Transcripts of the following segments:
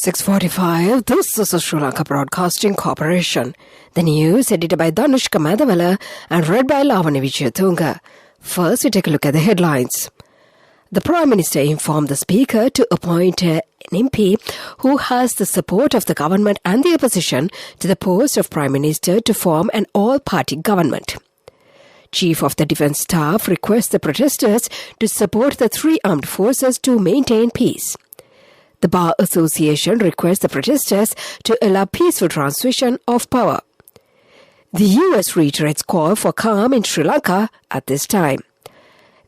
6:45. This is the Sri Lanka Broadcasting Corporation. The news edited by Dhanushka Madhavala and read by Lavani Vijayatunga. First, we take a look at the headlines. The Prime Minister informed the Speaker to appoint an MP who has the support of the government and the opposition to the post of Prime Minister to form an all-party government. Chief of the Defence Staff requests the protesters to support the three armed forces to maintain peace. The Bar Association requests the protesters to allow peaceful transition of power. The US reiterates call for calm in Sri Lanka at this time.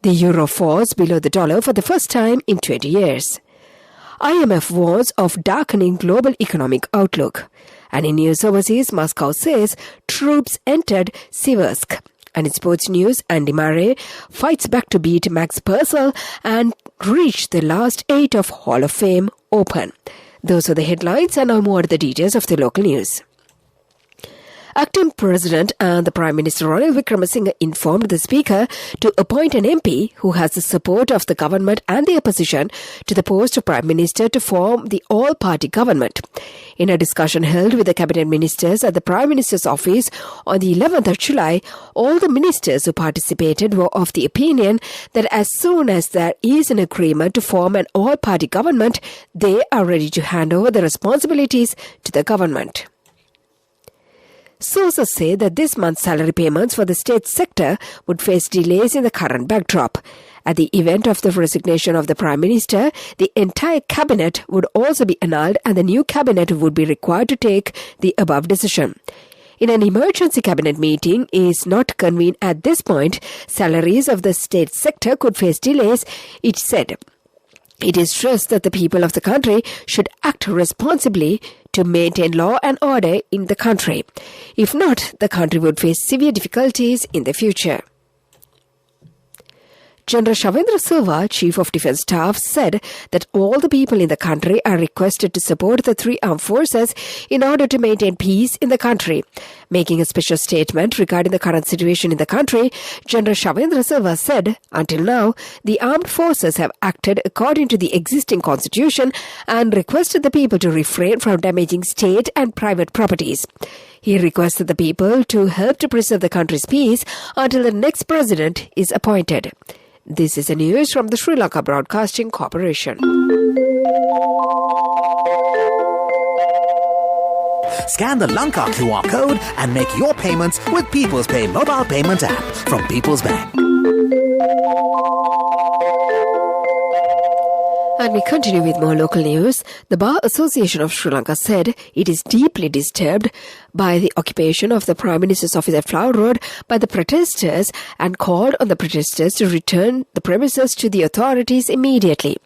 The euro falls below the dollar for the first time in 20 years. IMF warns of darkening global economic outlook. And in news overseas, Moscow says troops entered Siversk. And in sports news, Andy Murray fights back to beat Max Purcell and reach the last 8 of Hall of Fame Open. Those are the headlines, and now more the details of the local news. Acting President and the Prime Minister Ranil Wickremesinghe informed the Speaker to appoint an MP who has the support of the government and the opposition to the post of Prime Minister to form the all-party government. In a discussion held with the Cabinet Ministers at the Prime Minister's office on the 11th of July, all the ministers who participated were of the opinion that as soon as there is an agreement to form an all-party government, they are ready to hand over the responsibilities to the government. Sources say that this month's salary payments for the state sector would face delays in the current backdrop. At the event of the resignation of the Prime Minister, the entire cabinet would also be annulled and the new cabinet would be required to take the above decision. In an emergency cabinet meeting is not convened at this point, salaries of the state sector could face delays, it said. It is stressed that the people of the country should act responsibly to maintain law and order in the country. If not, the country would face severe difficulties in the future. General Shavendra Silva, Chief of Defence Staff, said that all the people in the country are requested to support the three armed forces in order to maintain peace in the country. Making a special statement regarding the current situation in the country, General Shavendra Silva said, until now, the armed forces have acted according to the existing constitution and requested the people to refrain from damaging state and private properties. He requested the people to help to preserve the country's peace until the next president is appointed. This is the news from the Sri Lanka Broadcasting Corporation. Scan the Lanka QR code and make your payments with People's Pay mobile payment app from People's Bank. And we continue with more local news. The Bar Association of Sri Lanka said it is deeply disturbed by the occupation of the Prime Minister's office at Flower Road by the protesters and called on the protesters to return the premises to the authorities immediately.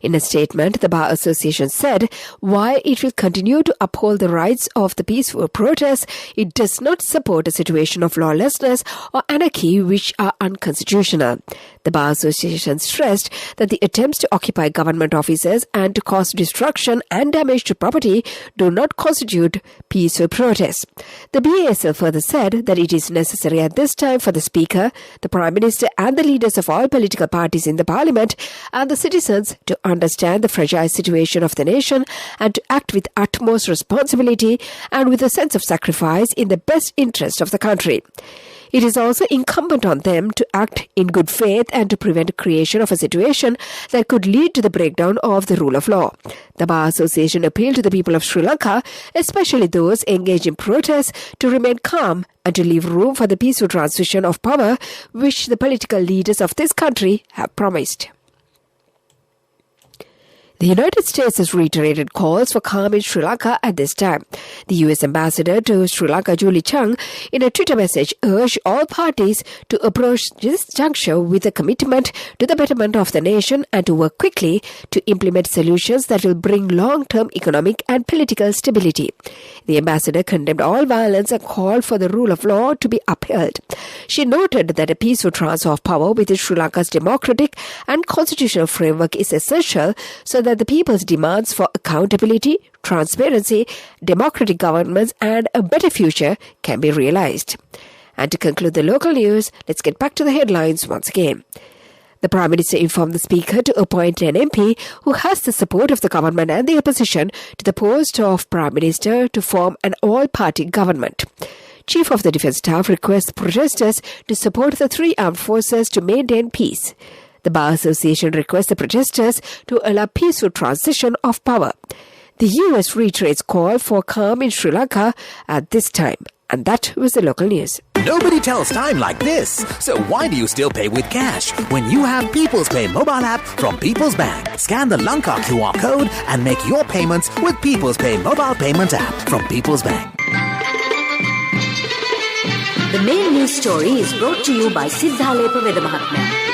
In a statement, the Bar Association said, while it will continue to uphold the rights of the peaceful protests, it does not support a situation of lawlessness or anarchy which are unconstitutional. The Bar Association stressed that the attempts to occupy government offices and to cause destruction and damage to property do not constitute peaceful protests. The BASL further said that it is necessary at this time for the Speaker, the Prime Minister and the leaders of all political parties in the Parliament and the citizens to understand the fragile situation of the nation and to act with utmost responsibility and with a sense of sacrifice in the best interest of the country. It is also incumbent on them to act in good faith and to prevent creation of a situation that could lead to the breakdown of the rule of law. The Bar Association appealed to the people of Sri Lanka, especially those engaged in protests, to remain calm and to leave room for the peaceful transition of power which the political leaders of this country have promised. The United States has reiterated calls for calm in Sri Lanka at this time. The U.S. Ambassador to Sri Lanka, Julie Chung, in a Twitter message urged all parties to approach this juncture with a commitment to the betterment of the nation and to work quickly to implement solutions that will bring long-term economic and political stability. The ambassador condemned all violence and called for the rule of law to be upheld. She noted that a peaceful transfer of power within Sri Lanka's democratic and constitutional framework is essential so that the people's demands for accountability, transparency, democratic governments and a better future can be realized. And to conclude the local news, let's get back to the headlines once again. The Prime Minister informed the Speaker to appoint an MP who has the support of the government and the opposition to the post of Prime Minister to form an all-party government. Chief of the Defence Staff requests protesters to support the three armed forces to maintain peace. The Bar Association requests the protesters to allow peaceful transition of power. The US reiterates call for calm in Sri Lanka at this time. And that was the local news. Nobody tells time like this. So why do you still pay with cash when you have People's Pay mobile app from People's Bank? Scan the Lanka QR code and make your payments with People's Pay mobile payment app from People's Bank. The main news story is brought to you by Siddhalepa Vedamahatmya.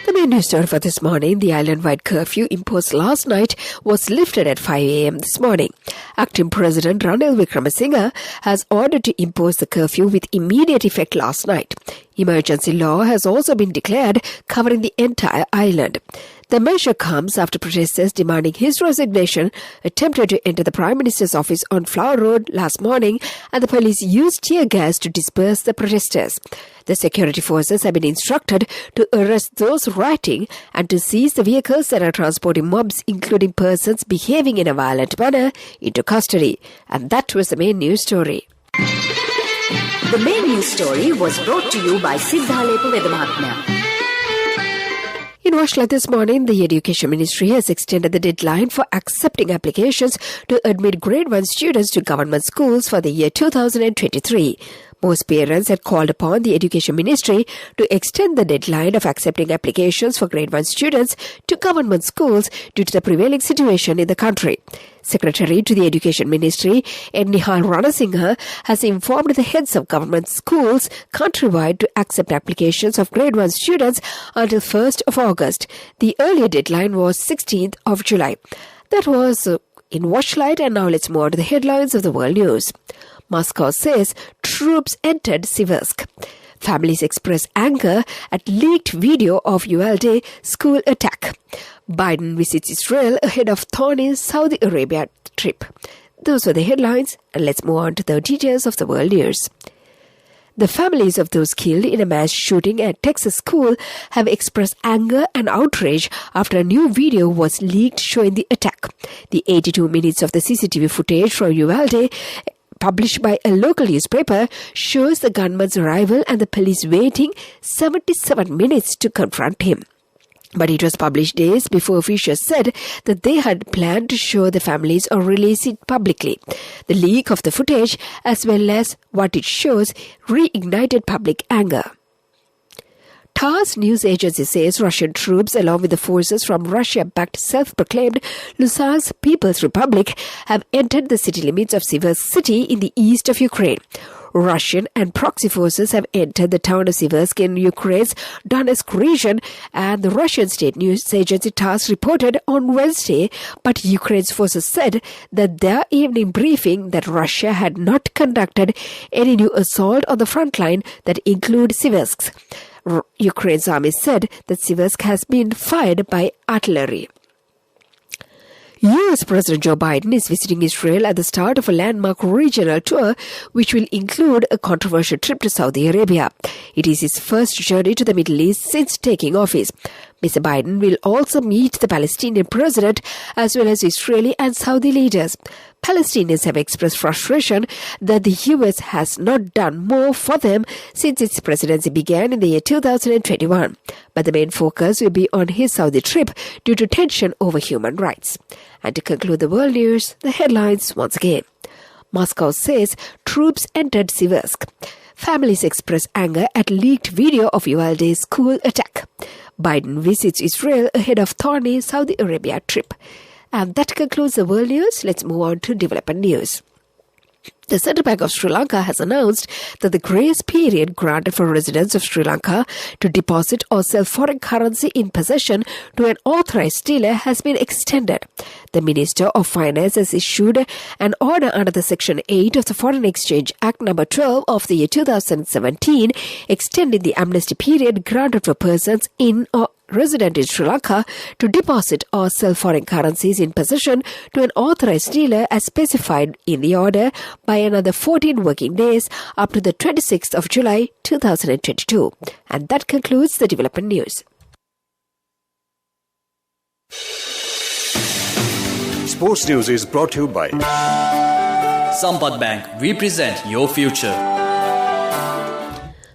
The main news story for this morning, the island-wide curfew imposed last night was lifted at 5 a.m. this morning. Acting President Ranil Wickremesinghe has ordered to impose the curfew with immediate effect last night. Emergency law has also been declared covering the entire island. The measure comes after protesters demanding his resignation attempted to enter the Prime Minister's office on Flower Road last morning, and the police used tear gas to disperse the protesters. The security forces have been instructed to arrest those rioting and to seize the vehicles that are transporting mobs, including persons behaving in a violent manner, into custody. And that was the main news story. The main news story was brought to you by Siddhalepa Vedamahatmya. In Washington this morning, the Education Ministry has extended the deadline for accepting applications to admit Grade 1 students to government schools for the year 2023. Most parents had called upon the Education Ministry to extend the deadline of accepting applications for Grade 1 students to government schools due to the prevailing situation in the country. Secretary to the Education Ministry, Nihal Ranasinghe, has informed the heads of government schools countrywide to accept applications of Grade 1 students until 1st of August. The earlier deadline was 16th of July. That was in Watchlight, and now let's move on to the headlines of the world news. Moscow says troops entered Siversk. Families express anger at leaked video of UL school attack. Biden visits Israel ahead of thorny Saudi Arabia trip. Those were the headlines, and let's move on to the details of the world news. The families of those killed in a mass shooting at Texas school have expressed anger and outrage after a new video was leaked showing the attack. The 82 minutes of the CCTV footage from UL published by a local newspaper shows the gunman's arrival and the police waiting 77 minutes to confront him. But it was published days before officials said that they had planned to show the families or release it publicly. The leak of the footage, as well as what it shows, reignited public anger. TASS news agency says Russian troops, along with the forces from Russia-backed self-proclaimed Luhansk People's Republic, have entered the city limits of Siversk city in the east of Ukraine. Russian and proxy forces have entered the town of Siversk in Ukraine's Donetsk region, and the Russian state news agency TASS reported on Wednesday, but Ukraine's forces said that their evening briefing that Russia had not conducted any new assault on the front line that include Siversk. Ukraine's army said that Siversk has been fired by artillery. US President Joe Biden is visiting Israel at the start of a landmark regional tour, which will include a controversial trip to Saudi Arabia. It is his first journey to the Middle East since taking office. Mr. Biden will also meet the Palestinian president as well as Israeli and Saudi leaders. Palestinians have expressed frustration that the U.S. has not done more for them since its presidency began in the year 2021. But the main focus will be on his Saudi trip due to tension over human rights. And to conclude the world news, the headlines once again. Moscow says troops entered Siversk. Families express anger at leaked video of UL school attack. Biden visits Israel ahead of thorny Saudi Arabia trip. And that concludes the world news. Let's move on to development news. The Central Bank of Sri Lanka has announced that the grace period granted for residents of Sri Lanka to deposit or sell foreign currency in possession to an authorized dealer has been extended. The Minister of Finance has issued an order under the Section 8 of the Foreign Exchange Act No. 12 of the year 2017, extending the amnesty period granted for persons in or resident in Sri Lanka to deposit or sell foreign currencies in possession to an authorized dealer as specified in the order by another 14 working days up to the 26th of July 2022. And that concludes the development news. Sports News is brought to you by Sampath Bank. We present your future.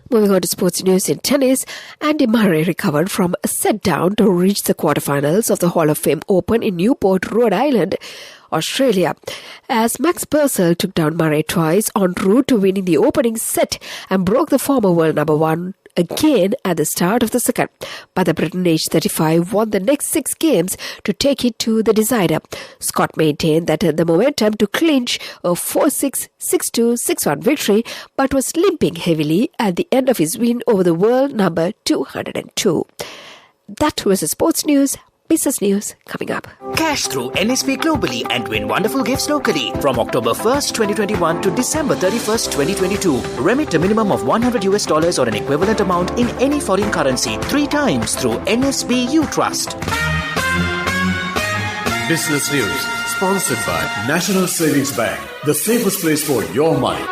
Moving on to sports news in tennis, Andy Murray recovered from a set-down to reach the quarterfinals of the Hall of Fame Open in Newport, Rhode Island, Australia, as Max Purcell took down Murray twice en route to winning the opening set and broke the former world number one again at the start of the second. But the Briton, aged 35, won the next 6 games to take it to the decider. Scott maintained that the momentum to clinch a 4-6, 6-2, 6-1 victory, but was limping heavily at the end of his win over the world number 202. That was the sports news. Business news coming up. Cash through NSP globally and win wonderful gifts locally. From October 1st, 2021 to December 31st, 2022. Remit a minimum of $100 or an equivalent amount in any foreign currency 3 times through NSB U Trust. Business News, sponsored by National Savings Bank, the safest place for your money.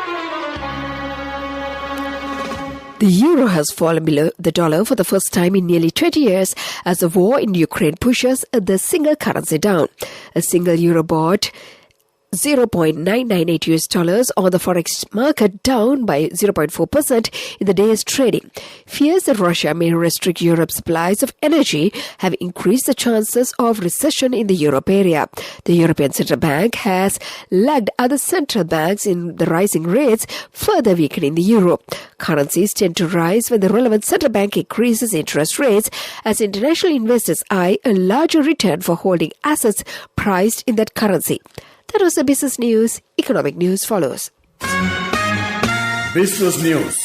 The euro has fallen below the dollar for the first time in nearly 20 years as the war in Ukraine pushes the single currency down. A single euro bought $0.998 on the forex market, down by 0.4% in the day's trading. Fears that Russia may restrict Europe's supplies of energy have increased the chances of recession in the Europe area. The European Central Bank has lagged other central banks in the rising rates, further weakening the euro. Currencies tend to rise when the relevant central bank increases interest rates, as international investors eye a larger return for holding assets priced in that currency. That was the business news. Economic news follows. Business News,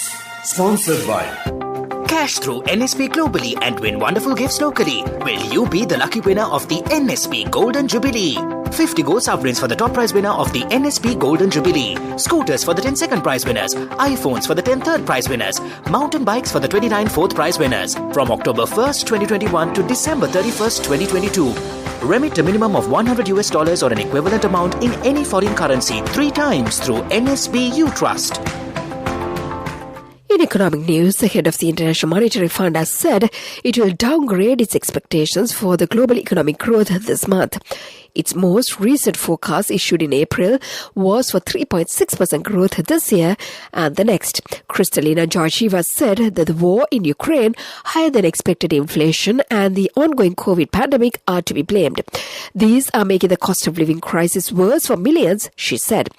sponsored by Cash through NSP globally and win wonderful gifts locally. Will you be the lucky winner of the NSP Golden Jubilee? 50 gold sovereigns for the top prize winner of the NSP Golden Jubilee. Scooters for the 10 second prize winners. iPhones for the 10 third prize winners. Mountain bikes for the 29 fourth prize winners. From October 1st, 2021 to December 31st, 2022. Remit a minimum of $100 or an equivalent amount in any foreign currency 3 times through NSB U Trust. In economic news, the head of the International Monetary Fund has said it will downgrade its expectations for the global economic growth this month. Its most recent forecast, issued in April, was for 3.6% growth this year and the next. Kristalina Georgieva said that the war in Ukraine, higher than expected inflation, and the ongoing COVID pandemic are to be blamed. These are making the cost of living crisis worse for millions, she said.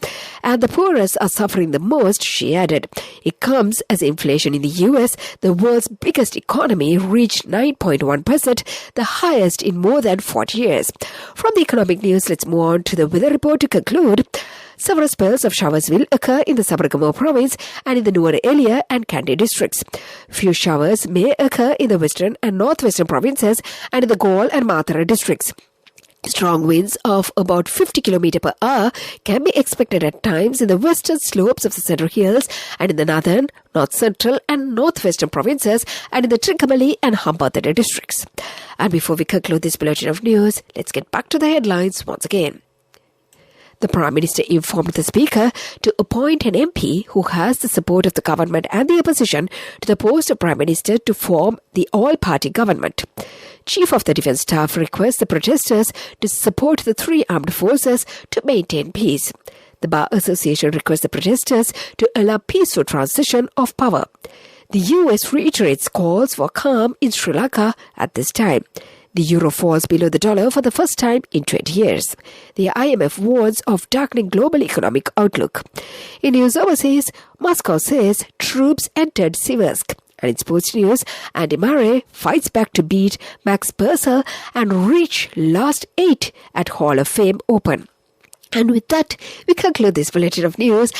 And the poorest are suffering the most, she added. It comes as inflation in the US, the world's biggest economy, reached 9.1%, the highest in more than 40 years. From the economic news, let's move on to the weather report to conclude. Several spells of showers will occur in the Sabaragamuwa province and in the Nuwara and Kandy districts. Few showers may occur in the western and northwestern provinces and in the Galle and Matara districts. Strong winds of about 50 km per hour can be expected at times in the western slopes of the Central Hills and in the northern, north central and northwestern provinces and in the Trincomalee and Hambantota districts. And before we conclude this bulletin of news, let's get back to the headlines once again. The Prime Minister informed the Speaker to appoint an MP who has the support of the government and the opposition to the post of Prime Minister to form the all-party government. Chief of the Defence Staff requests the protesters to support the 3 armed forces to maintain peace. The Bar Association requests the protesters to allow peaceful transition of power. The US reiterates calls for calm in Sri Lanka at this time. The euro falls below the dollar for the first time in 20 years. The IMF warns of darkening global economic outlook. In news overseas, Moscow says troops entered Siversk. And in sports news, Andy Murray fights back to beat Max Purcell and reach last 8 at Hall of Fame Open. And with that, we conclude this bulletin of news.